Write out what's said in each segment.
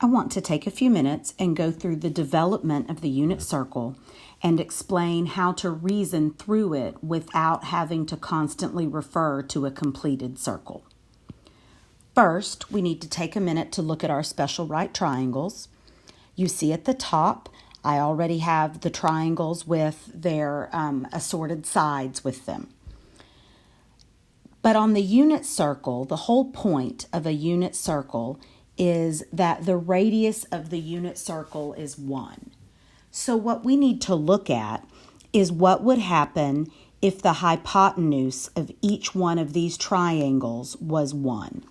I want to take a few minutes and go through the development of the unit circle and explain how to reason through it without having to constantly refer to a completed circle. First, we need to take a minute to look at our special right triangles. You see at the top, I already have the triangles with their assorted sides with them. But on the unit circle, the whole point of a unit circle is that the radius of the unit circle is 1. So what we need to look at is what would happen if the hypotenuse of each one of these triangles was 1.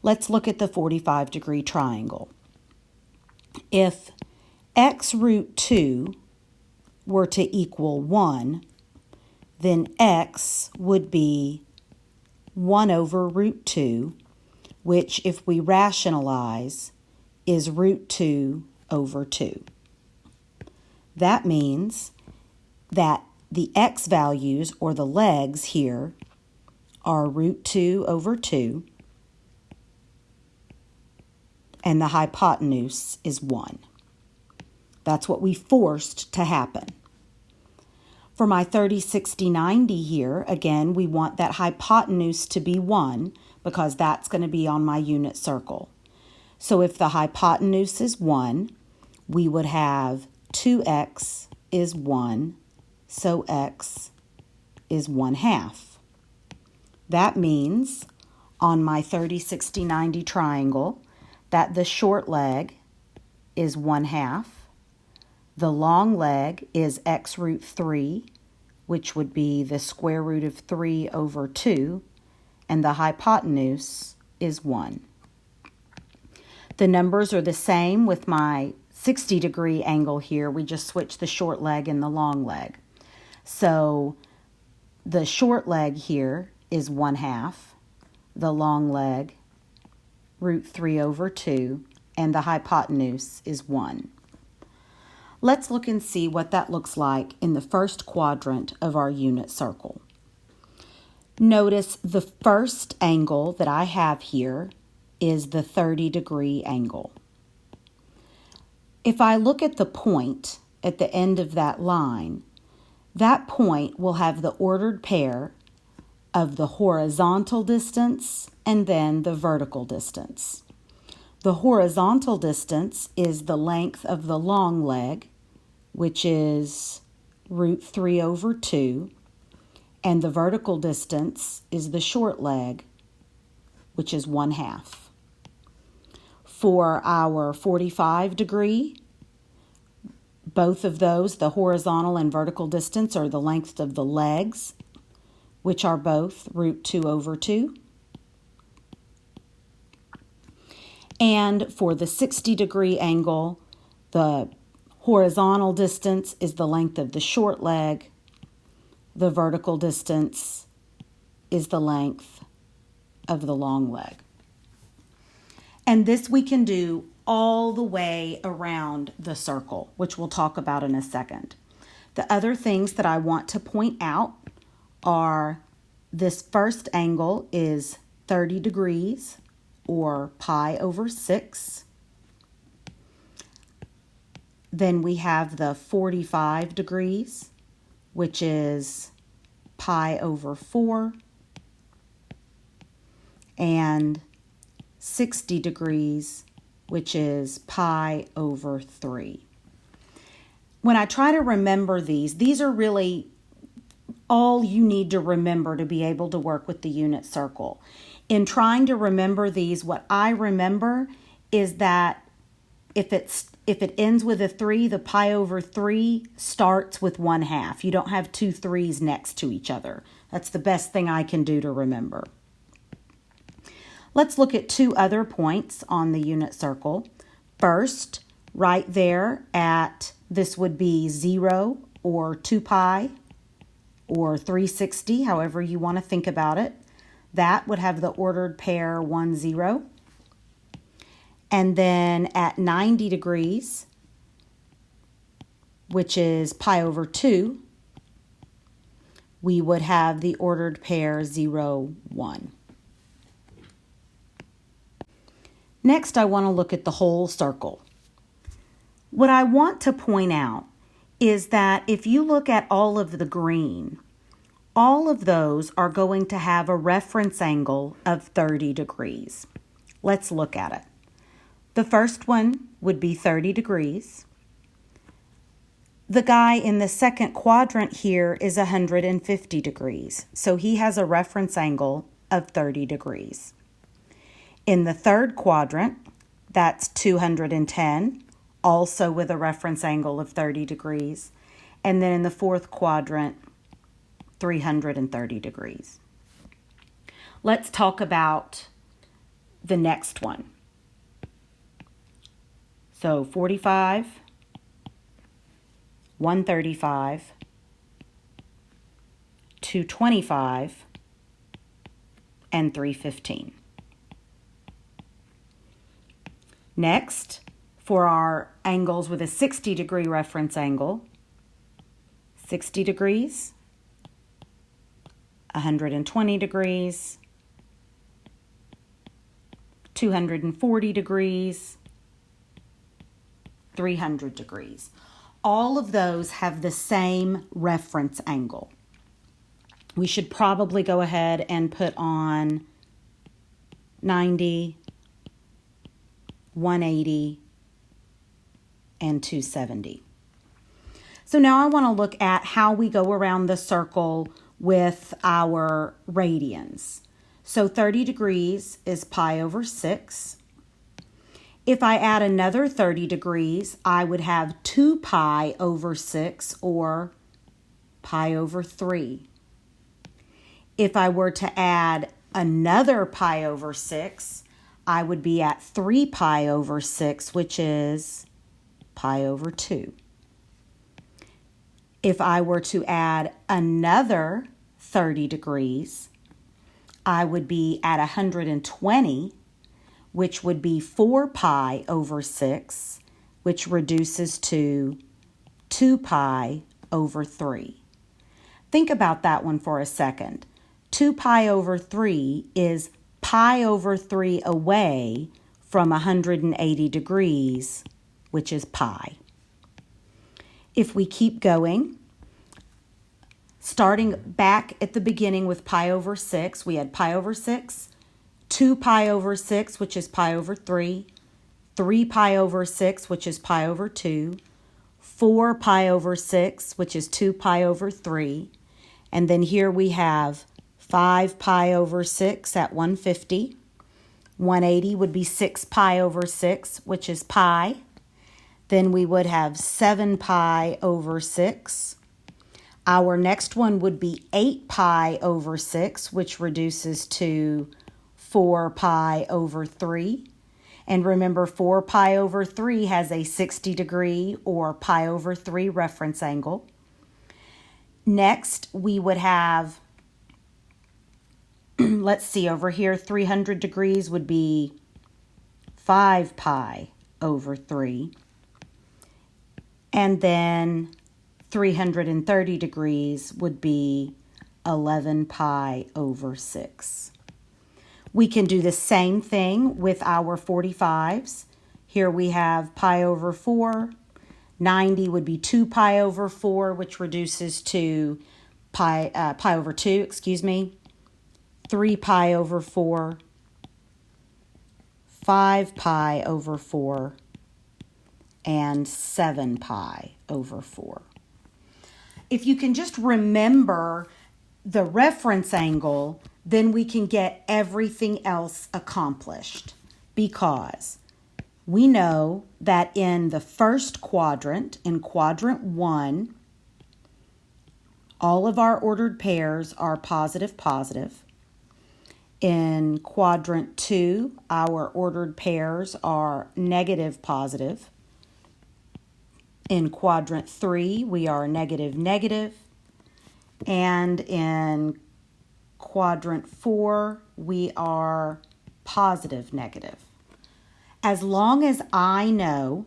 Let's look at the 45-degree triangle. If x root 2 were to equal 1, then x would be 1 over root 2, which, if we rationalize, is root 2 over 2. That means that the x values, or the legs here, are root 2 over 2, and the hypotenuse is 1. That's what we forced to happen. For my 30, 60, 90 here, again, we want that hypotenuse to be 1 because that's going to be on my unit circle. So if the hypotenuse is 1, we would have 2x is 1, so x is 1/2. That means on my 30, 60, 90 triangle that the short leg is 1/2. The long leg is x root 3, which would be the square root of 3 over 2, and the hypotenuse is 1. The numbers are the same with my 60-degree angle here. We just switched the short leg and the long leg. So the short leg here is 1/2, the long leg root 3 over 2, and the hypotenuse is 1. Let's look and see what that looks like in the first quadrant of our unit circle. Notice the first angle that I have here is the 30-degree angle. If I look at the point at the end of that line, that point will have the ordered pair of the horizontal distance and then the vertical distance. The horizontal distance is the length of the long leg, which is root 3 over 2, and the vertical distance is the short leg, which is 1/2. For our 45-degree, both of those, the horizontal and vertical distance, are the length of the legs, which are both root 2 over 2. And for the 60-degree angle, the horizontal distance is the length of the short leg. The vertical distance is the length of the long leg. And this we can do all the way around the circle, which we'll talk about in a second. The other things that I want to point out are this first angle is 30 degrees, or pi over 6. Then we have the 45 degrees, which is pi over 4. And 60 degrees, which is pi over 3. When I try to remember these are really all you need to remember to be able to work with the unit circle. In trying to remember these, what I remember is that if it ends with a 3, the pi over 3 starts with 1/2. You don't have two 3's next to each other. That's the best thing I can do to remember. Let's look at two other points on the unit circle. First, right there at, this would be 0 or 2 pi or 360, however you want to think about it. That would have the ordered pair 1, 0. And then at 90 degrees, which is pi over 2, we would have the ordered pair 0, 1. Next, I want to look at the whole circle. What I want to point out is that if you look at all of the green, all of those are going to have a reference angle of 30 degrees. Let's look at it. The first one would be 30 degrees. The guy in the second quadrant here is 150 degrees, so he has a reference angle of 30 degrees. In the third quadrant, that's 210, also with a reference angle of 30 degrees. And then in the fourth quadrant, 330 degrees. Let's talk about the next one. So 45, 135, 225, and 315. Next, for our angles with a 60-degree reference angle, 60 degrees, 120 degrees, 240 degrees, 300 degrees. All of those have the same reference angle. We should probably go ahead and put on 90, 180, and 270. So now I want to look at how we go around the circle with our radians. So 30 degrees is pi over 6. If I add another 30 degrees, I would have 2 pi over 6 or pi over 3. If I were to add another pi over 6, I would be at 3 pi over 6, which is pi over 2. If I were to add another 30 degrees, I would be at 120, which would be 4 pi over 6, which reduces to 2 pi over 3. Think about that one for a second. 2 pi over 3 is pi over 3 away from 180 degrees, which is pi. If we keep going, starting back at the beginning with pi over 6, we had pi over 6, 2 pi over 6, which is pi over 3, 3 pi over 6, which is pi over 2, 4 pi over 6, which is 2 pi over 3, and then here we have 5 pi over 6 at 150. 180 would be 6 pi over 6, which is pi. Then we would have 7 pi over 6. Our next one would be 8 pi over 6, which reduces to 4 pi over 3. And remember, 4 pi over 3 has a 60 degree or pi over 3 reference angle. Next, we would have, let's see, over here, 300 degrees would be 5 pi over 3. And then 330 degrees would be 11 pi over 6. We can do the same thing with our 45s. Here we have pi over 4. 90 would be 2 pi over 4, which reduces to pi over 2, 3 pi over 4, 5 pi over 4, and 7 pi over 4. If you can just remember the reference angle, then we can get everything else accomplished, because we know that in the first quadrant, in quadrant 1, all of our ordered pairs are positive, positive. In quadrant 2, our ordered pairs are negative, positive. In quadrant 3, we are negative, negative. And in quadrant 4, we are positive, negative. As long as I know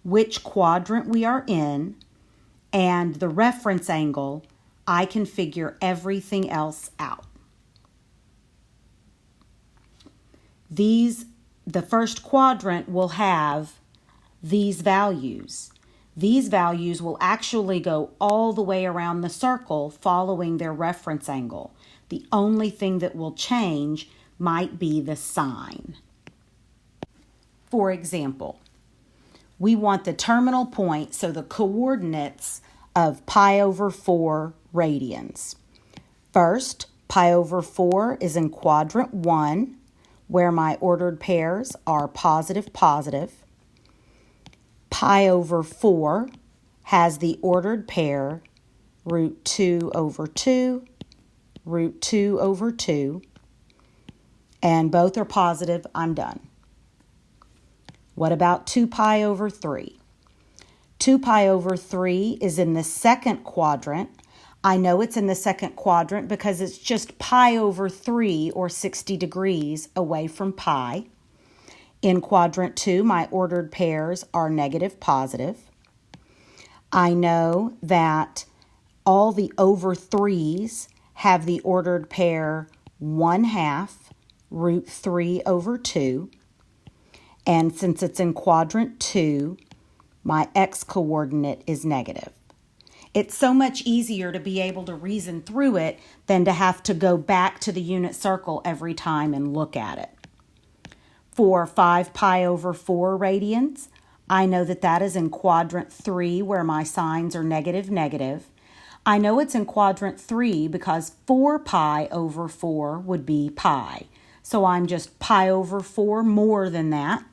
which quadrant we are in and the reference angle, I can figure everything else out. These the first quadrant will have these values. These values will actually go all the way around the circle following their reference angle. The only thing that will change might be the sign. For example, we want the terminal point, so the coordinates of pi over 4 radians. First, pi over 4 is in quadrant 1, where my ordered pairs are positive, positive. Pi over 4 has the ordered pair root 2 over 2, root 2 over 2, and both are positive. I'm done. What about 2 pi over 3? 2 pi over 3 is in the second quadrant. I know it's in the second quadrant because it's just pi over 3, or 60 degrees, away from pi. In quadrant 2, my ordered pairs are negative, positive. I know that all the over 3's have the ordered pair 1/2 root 3 over 2. And since it's in quadrant 2, my x-coordinate is negative. It's so much easier to be able to reason through it than to have to go back to the unit circle every time and look at it. For 5 pi over 4 radians, I know that that is in quadrant 3, where my signs are negative, negative. I know it's in quadrant 3 because 4 pi over 4 would be pi. So I'm just pi over 4 more than that.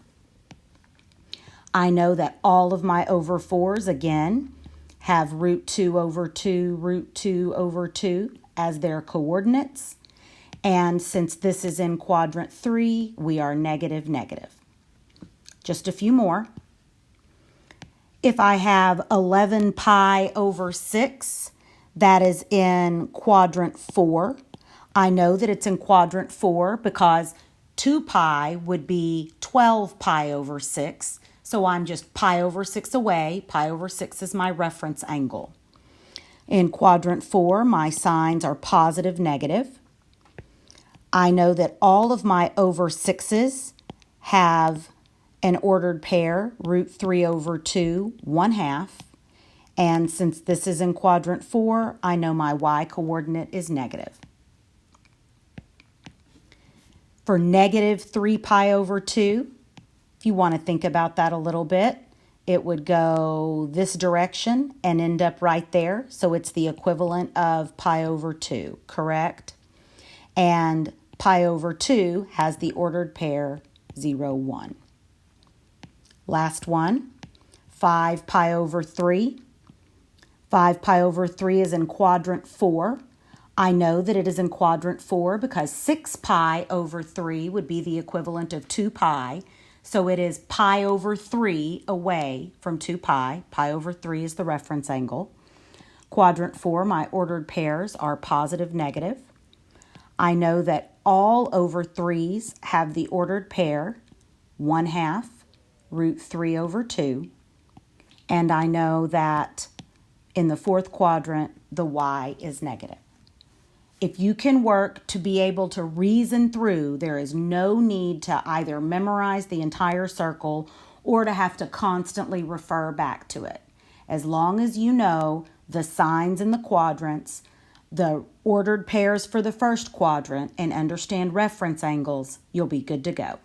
I know that all of my over 4's, again, have root 2 over 2, root 2 over 2 as their coordinates. And since this is in quadrant 3, we are negative, negative. Just a few more. If I have 11 pi over 6, that is in quadrant 4. I know that it's in quadrant 4 because 2 pi would be 12 pi over 6. So I'm just pi over 6 away. Pi over 6 is my reference angle. In quadrant 4, my signs are positive, negative. I know that all of my over 6's have an ordered pair, root 3 over 2, 1/2. And since this is in quadrant 4, I know my y-coordinate is negative. For negative 3 pi over 2, if you want to think about that a little bit, it would go this direction and end up right there. So it's the equivalent of pi over 2, correct? And pi over 2 has the ordered pair 0, 1. Last one, 5 pi over 3. 5 pi over 3 is in quadrant 4. I know that it is in quadrant 4 because 6 pi over 3 would be the equivalent of 2 pi. So it is pi over 3 away from 2 pi. Pi over 3 is the reference angle. Quadrant 4, my ordered pairs are positive, negative. I know that all over 3's have the ordered pair 1/2 root 3 over 2. And I know that in the fourth quadrant, the y is negative. If you can work to be able to reason through, there is no need to either memorize the entire circle or to have to constantly refer back to it. As long as you know the signs in the quadrants, the ordered pairs for the first quadrant, and understand reference angles, you'll be good to go.